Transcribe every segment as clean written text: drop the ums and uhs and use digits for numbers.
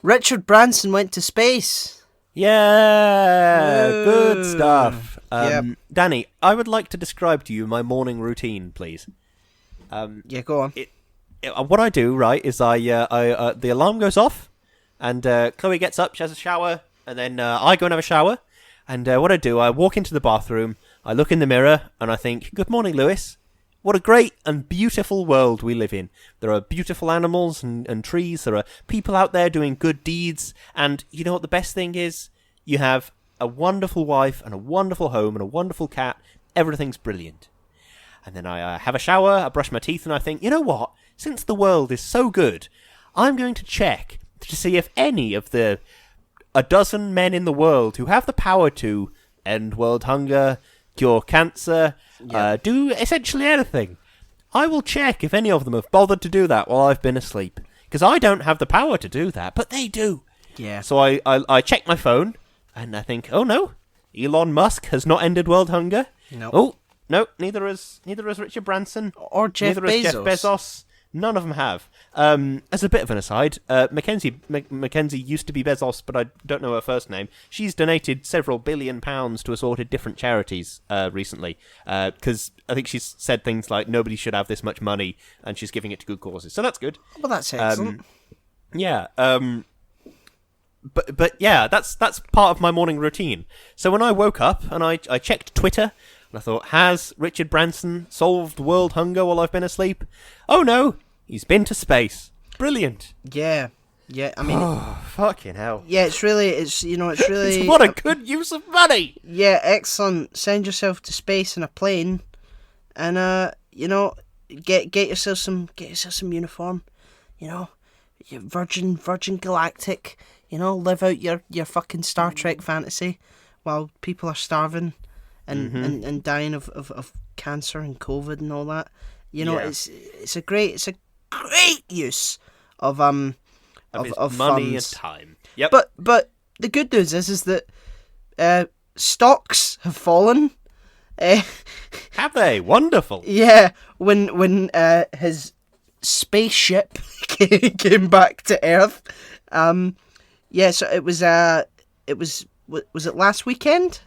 Richard Branson went to space. Yeah, Ooh. good stuff. Yep. Danny, I would like to describe to you my morning routine, please. Yeah, go on. What I do, right, is the alarm goes off, and Chloe gets up, she has a shower, and then I go and have a shower. And what I do, I walk into the bathroom, I look in the mirror, and I think, good morning, Lewis. What a great and beautiful world we live in. There are beautiful animals and trees. There are people out there doing good deeds. And you know what the best thing is? You have a wonderful wife and a wonderful home and a wonderful cat. Everything's brilliant. And then I have a shower, I brush my teeth, and I think, you know what? Since the world is so good, I'm going to check to see if any of the a dozen men in the world who have the power to end world hunger, cure cancer, do essentially anything. I will check if any of them have bothered to do that while I've been asleep. Because I don't have the power to do that, but they do. Yeah. So I check my phone, and I think, oh no, Elon Musk has not ended world hunger. No. Oh, no, neither has Richard Branson. Or Jeff neither Bezos. has Jeff Bezos. None of them have. As a bit of an aside, Mackenzie used to be Bezos, but I don't know her first name. She's donated several £billion to assorted different charities recently, because I think she's said things like nobody should have this much money, and she's giving it to good causes. So that's good. Well, that's excellent. Yeah. But yeah, that's part of my morning routine. So when I woke up and I checked Twitter, and I thought, has Richard Branson solved world hunger while I've been asleep? Oh no, he's been to space. Brilliant. Yeah. I mean, Oh, fucking hell. yeah, it's really. It's What a good use of money. Yeah, excellent. Send yourself to space in a plane, and get yourself some uniform. Your Virgin Galactic. Live out your fucking Star Trek fantasy while people are starving and dying of cancer and COVID and all that. It's a great use of His money funds. and time. Yep. But the good news is that stocks have fallen. Have they? Wonderful. Yeah, when his spaceship came back to Earth. So it was was it last weekend?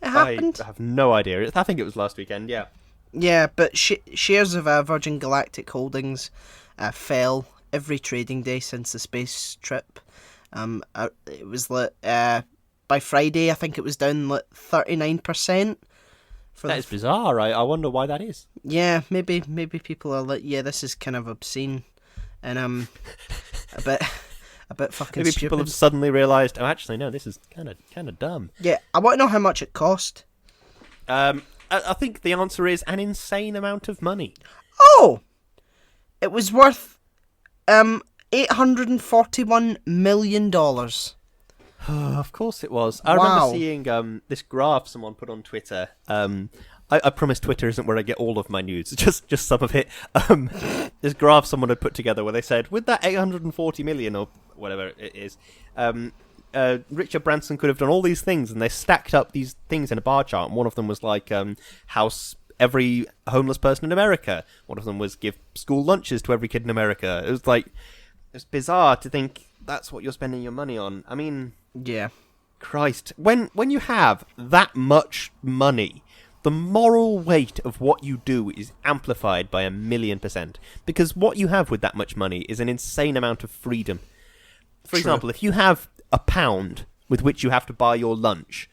It happened. I have no idea. I think it was last weekend. Yeah. Yeah, but shares of Virgin Galactic Holdings fell every trading day since the space trip. It was by Friday, I think it was down 39%. That is bizarre. I wonder why that is. Yeah, maybe people are like, yeah, this is kind of obscene, and a bit fucking Maybe stupid. people have suddenly realised, oh, actually, no, this is kind of dumb. Yeah, I want to know how much it cost. I think the answer is an insane amount of money. Oh! It was worth $841 million. Of course it was. I remember seeing this graph someone put on Twitter. I promise Twitter isn't where I get all of my news, just some of it. This graph someone had put together where they said, with that 840 million or whatever it is, Richard Branson could have done all these things, and they stacked up these things in a bar chart. And one of them was like house every homeless person in America. One of them was give school lunches to every kid in America. It was it's bizarre to think that's what you're spending your money on. I mean, Yeah. Christ, when you have that much money, the moral weight of what you do is amplified by 1,000,000%. Because what you have with that much money is an insane amount of freedom. For example, if you have £1 with which you have to buy your lunch,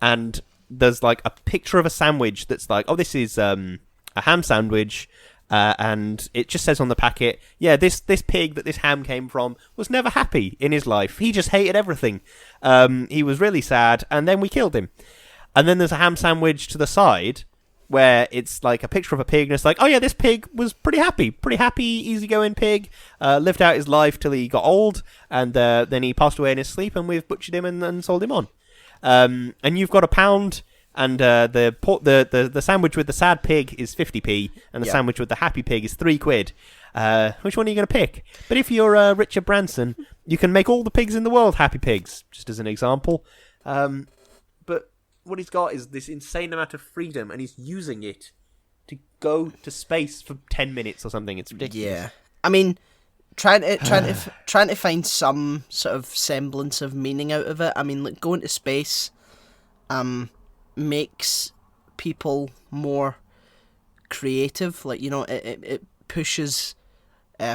and there's like a picture of a sandwich that's like, oh, this is a ham sandwich, and it just says on the packet, yeah, this pig that this ham came from was never happy in his life. He just hated everything. He was really sad, and then we killed him. And then there's a ham sandwich to the side where it's like a picture of a pig, and it's like, oh yeah, this pig was pretty happy, easygoing pig, lived out his life till he got old, and then he passed away in his sleep, and we've butchered him and sold him on. And you've got £1, and the sandwich with the sad pig is 50p, and the sandwich with the happy pig is £3. Which one are you going to pick? But if you're Richard Branson, you can make all the pigs in the world happy pigs, just as an example. But what he's got is this insane amount of freedom, and he's using it to go to space for 10 minutes or something. It's ridiculous. Yeah. I mean, trying to find some sort of semblance of meaning out of it. I mean, like, going to space makes people more creative. Like, you know, it pushes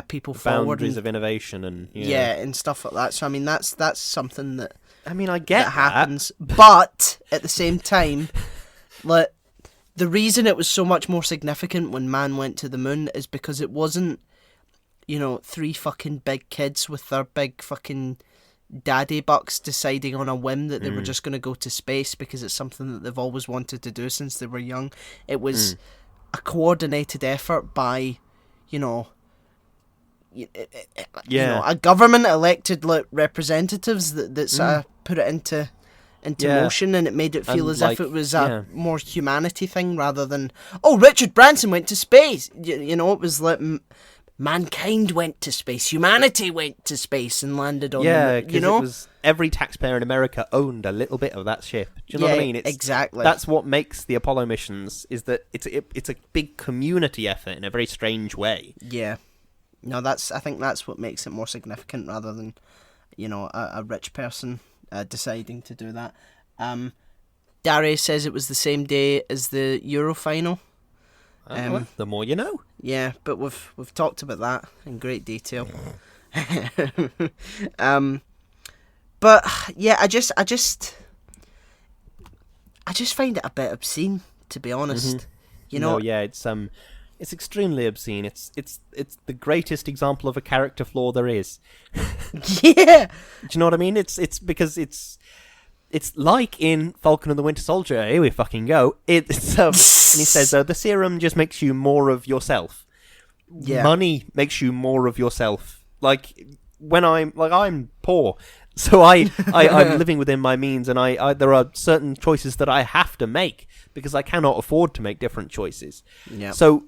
people forward. Boundaries of innovation and and stuff like that. So I mean, that's something that I mean, I get that happens. But at the same time, like, the reason it was so much more significant when man went to the moon is because it wasn't, you know, 3 fucking big kids with their big fucking daddy bucks deciding on a whim that they were just going to go to space because it's something that they've always wanted to do since they were young. It was a coordinated effort by, you know, you know, a government elected, like, representatives that sort of put it into motion, and it made it feel as if it was a more humanity thing rather than, oh, Richard Branson went to space. You know, it was like mankind went to space, humanity went to space and landed on the moon, you know? It was every taxpayer in America owned a little bit of that ship. Do you know what I mean? Exactly. That's what makes the Apollo missions, is that it's a big community effort in a very strange way. Yeah. No, I think that's what makes it more significant rather than, you know, a rich person deciding to do that. Darius says it was the same day as the Euro final. The more you know. Yeah, but we've talked about that in great detail. But yeah, I just find it a bit obscene, to be honest. You know, it's extremely obscene. It's the greatest example of a character flaw there is. Yeah. Do you know what I mean? It's because it's like in Falcon and the Winter Soldier. Here we fucking go. And he says, the serum just makes you more of yourself. Yeah. Money makes you more of yourself. Like, when I'm poor, so I'm living within my means, and I there are certain choices that I have to make because I cannot afford to make different choices. Yeah. So,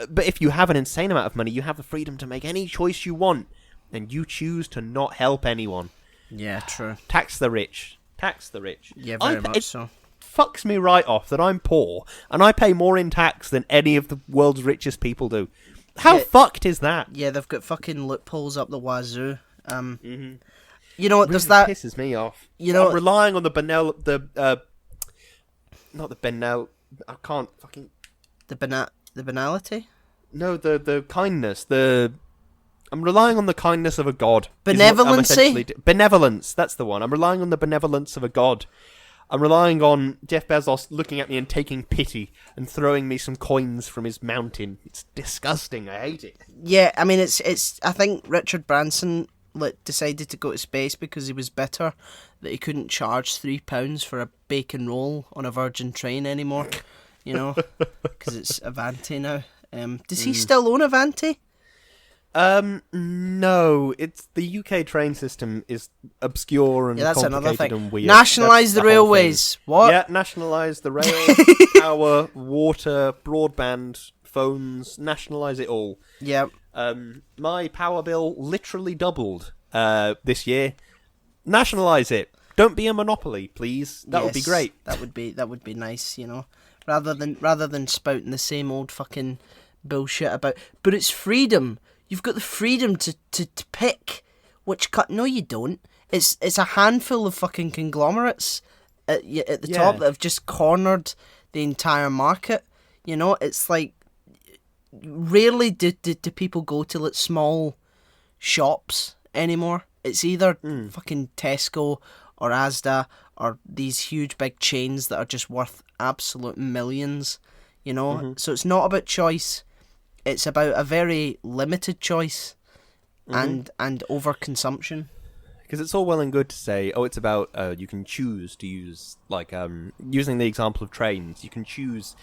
but if you have an insane amount of money, you have the freedom to make any choice you want, and you choose to not help anyone. Yeah, true. Tax the rich. Tax the rich. Yeah, very much so. Fucks me right off that I'm poor and I pay more in tax than any of the world's richest people do. How fucked is that? Yeah, they've got fucking loopholes up the wazoo. You know, there's that pisses me off. You know, I'm relying on I can't fucking the banality. No, the kindness. I'm relying on the kindness of a god. Benevolency? Benevolence, that's the one. I'm relying on the benevolence of a god. I'm relying on Jeff Bezos looking at me and taking pity and throwing me some coins from his mountain. It's disgusting. I hate it. Yeah, I mean, it's. I think Richard Branson decided to go to space because he was bitter that he couldn't charge £3 for a bacon roll on a Virgin train anymore. You know, because it's Avanti now. Does he still own Avanti? No. It's the UK train system is obscure and that's complicated another thing. and weird. Nationalise the railways. What? Yeah, nationalise the rail, power, water, broadband, phones. Nationalise it all. Yep. My power bill literally doubled this year. Nationalise it. Don't be a monopoly, please. That would be great. That would be nice, you know. Rather than spouting the same old fucking bullshit about, but it's freedom. You've got the freedom to pick which cut. No, you don't. It's a handful of fucking conglomerates at the top that have just cornered the entire market. You know, it's like, rarely do people go to like small shops anymore. It's either fucking Tesco or Asda or these huge big chains that are just worth absolute millions. You know, so it's not about choice. It's about a very limited choice and overconsumption. Because it's all well and good to say, it's about you can choose to use, like, using the example of trains, you can choose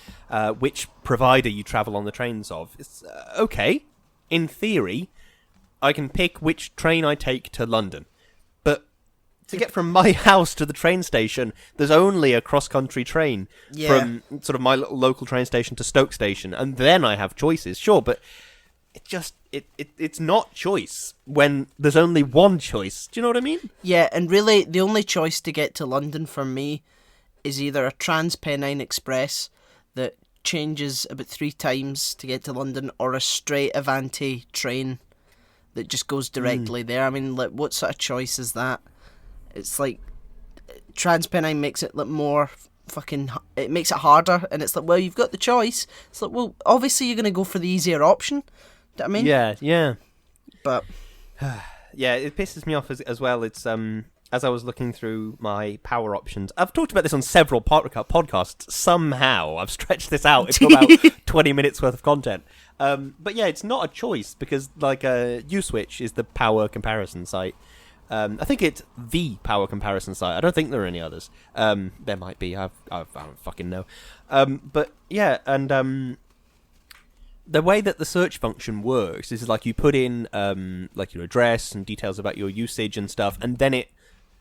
which provider you travel on the trains of. It's okay. In theory, I can pick which train I take to London. But to get from my house to the train station, there's only a cross-country train from sort of my local train station to Stoke Station, and then I have choices, sure, but it's not choice when there's only one choice. Do you know what I mean? Yeah, and really, the only choice to get to London for me is either a Trans-Pennine Express that changes about 3 times to get to London, or a straight Avanti train that just goes directly there. I mean, like, what sort of choice is that? It's like TransPennine makes it look more fucking. It makes it harder, and it's like, well, you've got the choice. It's like, well, obviously you're gonna go for the easier option. Do you know what I mean? Yeah. But yeah, it pisses me off as well. It's as I was looking through my power options, I've talked about this on several podcasts. Somehow I've stretched this out into about 20 minutes worth of content. But yeah, it's not a choice because like Uswitch is the power comparison site. I think it's the power comparison site. I don't think there are any others. There might be. I don't fucking know. But yeah, and the way that the search function works is like you put in like your address and details about your usage and stuff, and then it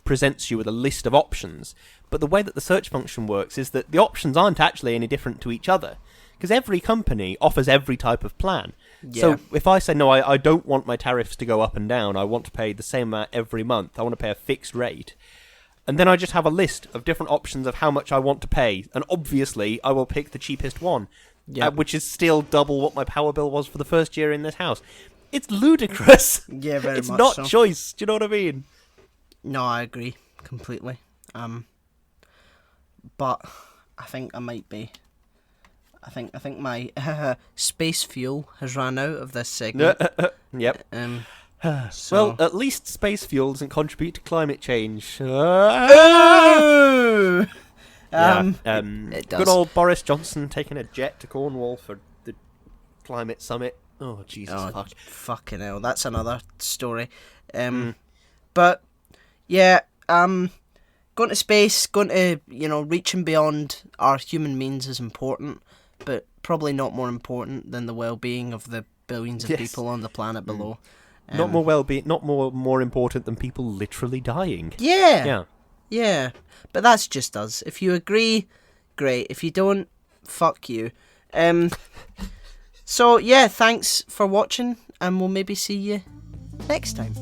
presents you with a list of options. But the way that the search function works is that the options aren't actually any different to each other, because every company offers every type of plan. Yeah. So if I say, no, I don't want my tariffs to go up and down, I want to pay the same amount every month, I want to pay a fixed rate, and then I just have a list of different options of how much I want to pay, and obviously I will pick the cheapest one, which is still double what my power bill was for the first year in this house. It's ludicrous. Yeah, very it's much not so. choice. Do you know what I mean? No, I agree completely. But I think I might be. I think my space fuel has run out of this segment. Yep. So. Well, at least space fuel doesn't contribute to climate change. Oh! It does. Good old Boris Johnson taking a jet to Cornwall for the climate summit. Oh, Jesus fuck. Fucking hell, that's another story. But yeah, going to space, going to, reaching beyond our human means is important, but probably not more important than the well-being of the billions of people on the planet below. Not more well-being, not more important than people literally dying. Yeah. But that's just us. If you agree, great. If you don't, fuck you. So yeah, thanks for watching, and we'll maybe see you next time.